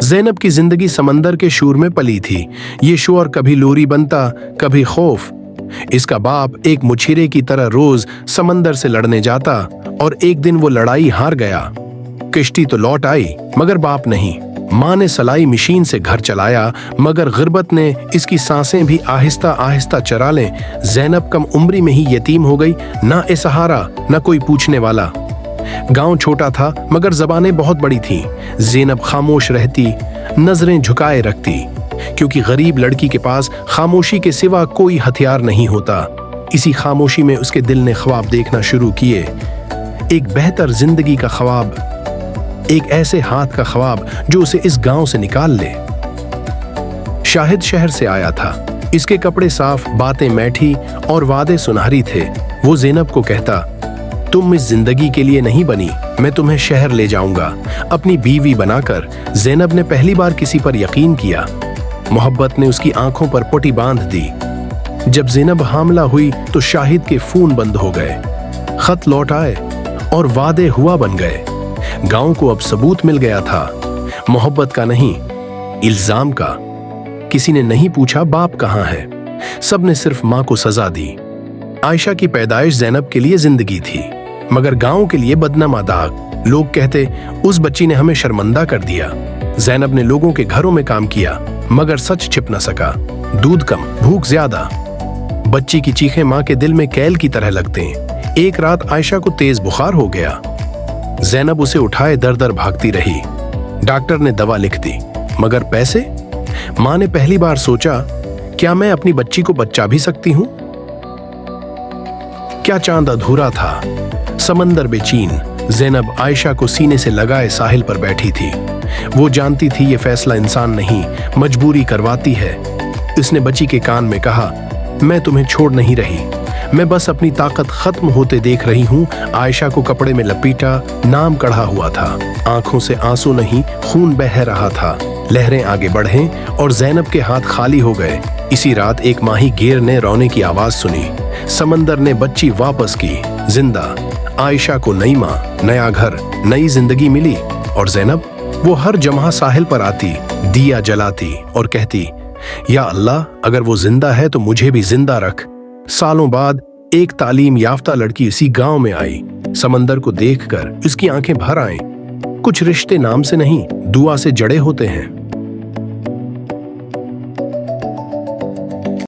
ज़ैनब की जिंदगी समंदर के शोर में पली थी। ये शोर कभी लोरी बनता, कभी खौफ। इसका बाप एक मुछिरे की तरह रोज समंदर से लड़ने जाता और एक दिन वो लड़ाई हार गया। किश्ती तो लौट आई मगर बाप नहीं। माँ ने सलाई मशीन से घर चलाया मगर गुर्बत ने इसकी सांसें भी आहिस्ता आहिस्ता चरा लें। ज़ैनब कम उम्री में ही यतीम हो गई, ना ए सहारा ना कोई पूछने वाला। गांव छोटा था मगर जबानें बहुत बड़ी थीं। ज़ैनब खामोश रहती, नजरें झुकाए रखती, क्योंकि गरीब लड़की के पास खामोशी के सिवा कोई हथियार नहीं होता। इसी खामोशी में उसके दिल ने ख्वाब देखना शुरू किए, एक बेहतर जिंदगी का ख्वाब, एक ऐसे हाथ का ख्वाब जो उसे इस गांव से निकाल ले। शाहिद शहर से आया था। इसके कपड़े साफ, बातें मैठी और वादे सुनहरी थे। वो ज़ैनब को कहता, तुम इस जिंदगी के लिए नहीं बनी, मैं तुम्हें शहर ले जाऊंगा अपनी बीवी बनाकर। ज़ैनब ने पहली बार किसी पर यकीन किया। मोहब्बत ने उसकी आंखों पर पट्टी बांध दी। जब ज़ैनब हामला हुई तो शाहिद के खून बंद हो गए, खत लौट आए और वादे हुआ बन गए। गांव को अब सबूत मिल गया था, मोहब्बत का नहीं, इल्जाम का। किसी ने नहीं पूछा बाप कहां है, सबने सिर्फ मां को सजा दी। आयशा की पैदाइश ज़ैनब के लिए जिंदगी थी मगर गांव के लिए बदनामा दाग। लोग कहते उस बच्ची ने हमें शर्मिंदा कर दिया। ज़ैनब ने लोगों के घरों में काम किया मगर सच छिप न सका। दूध कम, भूख ज्यादा। बच्ची की चीखें मां के दिल में कैल की तरह लगते। एक रात आयशा को तेज बुखार हो गया। ज़ैनब उसे उठाए दर दर भागती रही। डॉक्टर ने दवा लिख दी मगर पैसे। मां ने पहली बार सोचा, क्या मैं अपनी बच्ची को बच्चा भी सकती हूं? क्या चांद अधूरा था। समंदर बेचैन। ज़ैनब आयशा को सीने से लगाए साहिल पर बैठी थी। वो जानती थी ये फैसला इंसान नहीं, मजबूरी करवाती है। उसने बच्ची के कान में कहा, मैं तुम्हें छोड़ नहीं रही, मैं बस अपनी ताकत खत्म होते देख रही हूँ। आयशा को कपड़े में लपेटा, नाम कढ़ा हुआ था। आंखों से आंसू नहीं, खून बह रहा था। लहरें आगे बढ़े और ज़ैनब के हाथ खाली हो गए। इसी रात एक माही गेर ने रोने की आवाज सुनी। समंदर ने बच्ची वापस की, जिंदा। आयशा को नई माँ, नया घर, नई जिंदगी मिली। और ज़ैनब, वो हर जम्हा साहिल पर आती, दिया जलाती और कहती, या अल्लाह, अगर वो जिंदा है तो मुझे भी जिंदा रख। सालों बाद एक तालीम याफ्ता लड़की इसी गांव में आई। समंदर को देखकर इसकी आंखें भर आईं। कुछ रिश्ते नाम से नहीं, दुआ से जड़े होते हैं।